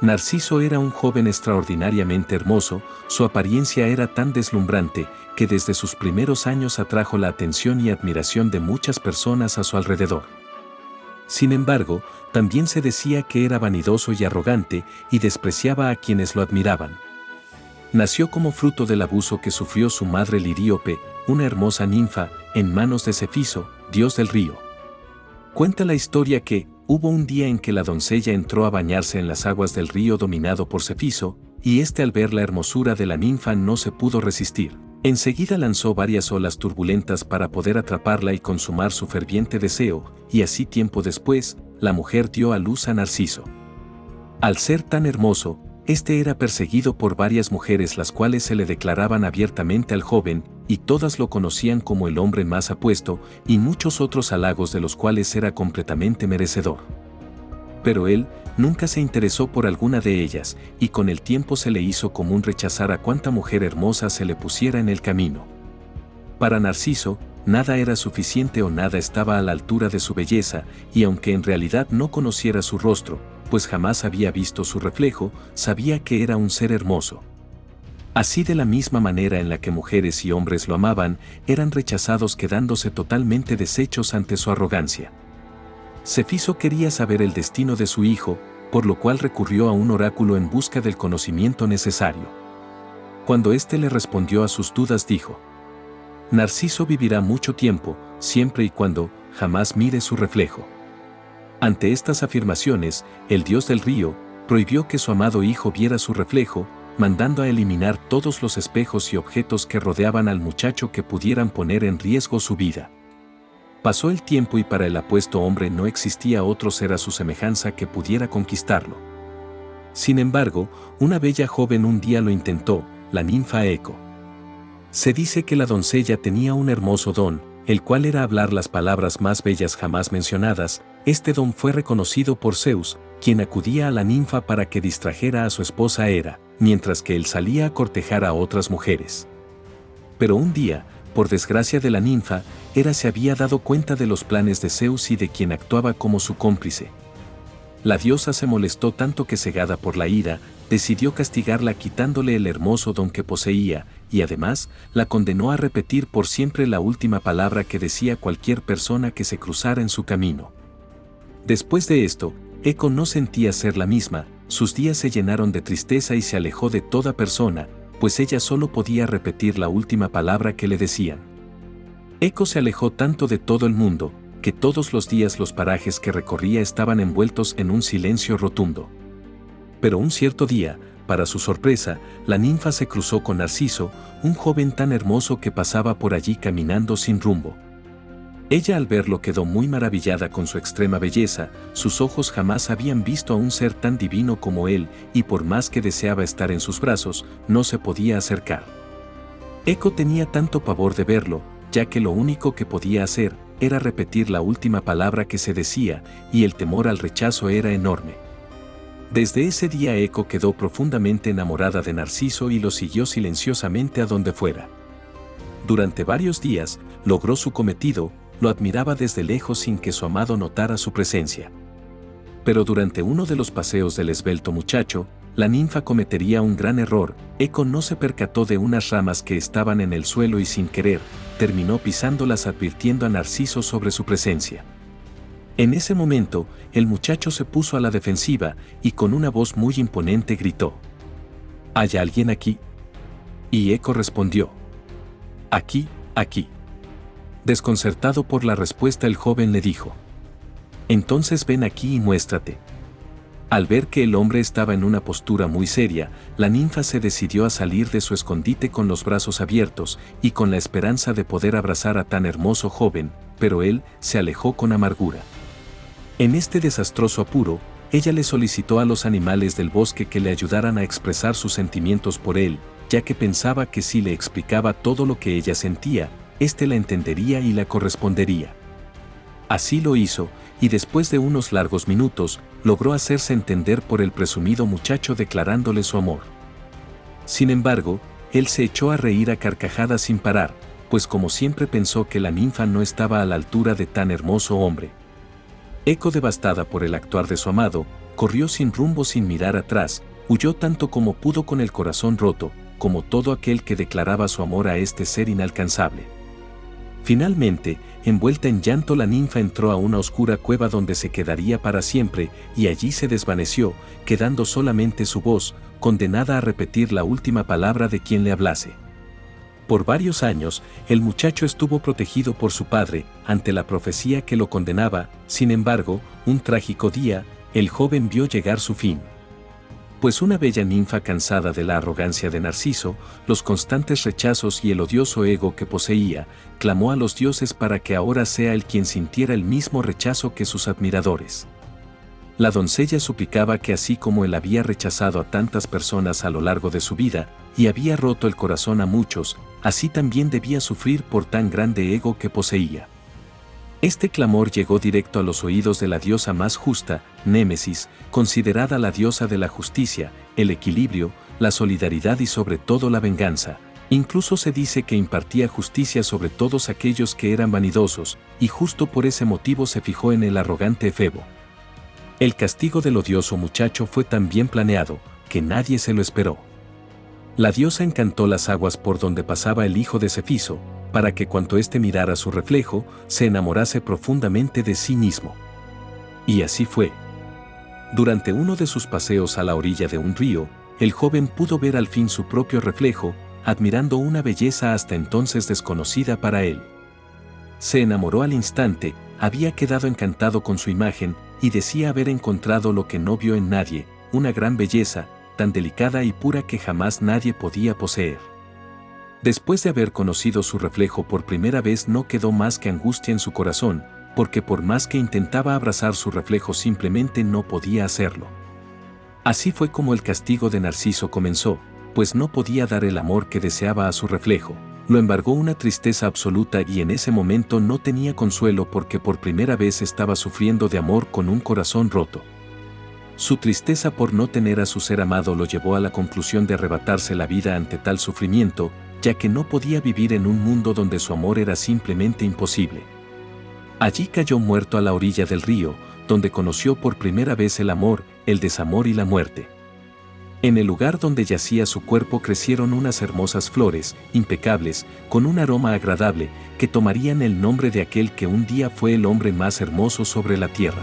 Narciso era un joven extraordinariamente hermoso, su apariencia era tan deslumbrante que desde sus primeros años atrajo la atención y admiración de muchas personas a su alrededor. Sin embargo, también se decía que era vanidoso y arrogante y despreciaba a quienes lo admiraban. Nació como fruto del abuso que sufrió su madre Liríope, una hermosa ninfa, en manos de Cefiso, dios del río. Cuenta la historia que, hubo un día en que la doncella entró a bañarse en las aguas del río dominado por Cefiso, y éste al ver la hermosura de la ninfa no se pudo resistir. Enseguida lanzó varias olas turbulentas para poder atraparla y consumar su ferviente deseo, y así tiempo después, la mujer dio a luz a Narciso. Al ser tan hermoso, este era perseguido por varias mujeres las cuales se le declaraban abiertamente al joven, y todas lo conocían como el hombre más apuesto, y muchos otros halagos de los cuales era completamente merecedor. Pero él nunca se interesó por alguna de ellas, y con el tiempo se le hizo común rechazar a cuanta mujer hermosa se le pusiera en el camino. Para Narciso, nada era suficiente o nada estaba a la altura de su belleza, y aunque en realidad no conociera su rostro, pues jamás había visto su reflejo, sabía que era un ser hermoso. Así de la misma manera en la que mujeres y hombres lo amaban, eran rechazados quedándose totalmente deshechos ante su arrogancia. Cefiso quería saber el destino de su hijo, por lo cual recurrió a un oráculo en busca del conocimiento necesario. Cuando éste le respondió a sus dudas dijo: Narciso vivirá mucho tiempo, siempre y cuando jamás mire su reflejo. Ante estas afirmaciones, el dios del río prohibió que su amado hijo viera su reflejo, mandando a eliminar todos los espejos y objetos que rodeaban al muchacho que pudieran poner en riesgo su vida. Pasó el tiempo y para el apuesto hombre no existía otro ser a su semejanza que pudiera conquistarlo. Sin embargo, una bella joven un día lo intentó, la ninfa Eco. Se dice que la doncella tenía un hermoso don, el cual era hablar las palabras más bellas jamás mencionadas. Este don fue reconocido por Zeus, quien acudía a la ninfa para que distrajera a su esposa Hera, mientras que él salía a cortejar a otras mujeres. Pero un día, por desgracia de la ninfa, Hera se había dado cuenta de los planes de Zeus y de quien actuaba como su cómplice. La diosa se molestó tanto que, cegada por la ira, decidió castigarla quitándole el hermoso don que poseía, y además, la condenó a repetir por siempre la última palabra que decía cualquier persona que se cruzara en su camino. Después de esto, Eco no sentía ser la misma, sus días se llenaron de tristeza y se alejó de toda persona, pues ella solo podía repetir la última palabra que le decían. Eco se alejó tanto de todo el mundo, que todos los días los parajes que recorría estaban envueltos en un silencio rotundo. Pero un cierto día, para su sorpresa, la ninfa se cruzó con Narciso, un joven tan hermoso que pasaba por allí caminando sin rumbo. Ella al verlo quedó muy maravillada con su extrema belleza, sus ojos jamás habían visto a un ser tan divino como él, y por más que deseaba estar en sus brazos, no se podía acercar. Eco tenía tanto pavor de verlo, ya que lo único que podía hacer era repetir la última palabra que se decía, y el temor al rechazo era enorme. Desde ese día Eco quedó profundamente enamorada de Narciso y lo siguió silenciosamente a donde fuera. Durante varios días, logró su cometido, lo admiraba desde lejos sin que su amado notara su presencia. Pero durante uno de los paseos del esbelto muchacho, la ninfa cometería un gran error. Eco no se percató de unas ramas que estaban en el suelo y sin querer, terminó pisándolas advirtiendo a Narciso sobre su presencia. En ese momento, el muchacho se puso a la defensiva y con una voz muy imponente gritó: ¿Hay alguien aquí? Y Eco respondió: Aquí, aquí. Desconcertado por la respuesta, el joven le dijo: Entonces ven aquí y muéstrate. Al ver que el hombre estaba en una postura muy seria, la ninfa se decidió a salir de su escondite con los brazos abiertos y con la esperanza de poder abrazar a tan hermoso joven, pero él se alejó con amargura. En este desastroso apuro, ella le solicitó a los animales del bosque que le ayudaran a expresar sus sentimientos por él, ya que pensaba que si le explicaba todo lo que ella sentía, éste la entendería y la correspondería. Así lo hizo, y después de unos largos minutos, logró hacerse entender por el presumido muchacho declarándole su amor. Sin embargo, él se echó a reír a carcajadas sin parar, pues como siempre pensó que la ninfa no estaba a la altura de tan hermoso hombre. Eco, devastada por el actuar de su amado, corrió sin rumbo sin mirar atrás, huyó tanto como pudo con el corazón roto, como todo aquel que declaraba su amor a este ser inalcanzable. Finalmente, envuelta en llanto, la ninfa entró a una oscura cueva donde se quedaría para siempre, y allí se desvaneció, quedando solamente su voz, condenada a repetir la última palabra de quien le hablase. Por varios años, el muchacho estuvo protegido por su padre, ante la profecía que lo condenaba. Sin embargo, un trágico día, el joven vio llegar su fin. Pues una bella ninfa, cansada de la arrogancia de Narciso, los constantes rechazos y el odioso ego que poseía, clamó a los dioses para que ahora sea él quien sintiera el mismo rechazo que sus admiradores. La doncella suplicaba que así como él había rechazado a tantas personas a lo largo de su vida, y había roto el corazón a muchos, así también debía sufrir por tan grande ego que poseía. Este clamor llegó directo a los oídos de la diosa más justa, Némesis, considerada la diosa de la justicia, el equilibrio, la solidaridad y sobre todo la venganza. Incluso se dice que impartía justicia sobre todos aquellos que eran vanidosos, y justo por ese motivo se fijó en el arrogante Efebo. El castigo del odioso muchacho fue tan bien planeado, que nadie se lo esperó. La diosa encantó las aguas por donde pasaba el hijo de Cefiso, para que cuanto éste mirara su reflejo, se enamorase profundamente de sí mismo. Y así fue. Durante uno de sus paseos a la orilla de un río, el joven pudo ver al fin su propio reflejo, admirando una belleza hasta entonces desconocida para él. Se enamoró al instante, había quedado encantado con su imagen, y decía haber encontrado lo que no vio en nadie, una gran belleza, tan delicada y pura que jamás nadie podía poseer. Después de haber conocido su reflejo por primera vez, no quedó más que angustia en su corazón, porque por más que intentaba abrazar su reflejo simplemente no podía hacerlo. Así fue como el castigo de Narciso comenzó, pues no podía dar el amor que deseaba a su reflejo. Lo embargó una tristeza absoluta y en ese momento no tenía consuelo porque por primera vez estaba sufriendo de amor con un corazón roto. Su tristeza por no tener a su ser amado lo llevó a la conclusión de arrebatarse la vida ante tal sufrimiento, ya que no podía vivir en un mundo donde su amor era simplemente imposible. Allí cayó muerto a la orilla del río, donde conoció por primera vez el amor, el desamor y la muerte. En el lugar donde yacía su cuerpo crecieron unas hermosas flores, impecables, con un aroma agradable, que tomarían el nombre de aquel que un día fue el hombre más hermoso sobre la tierra.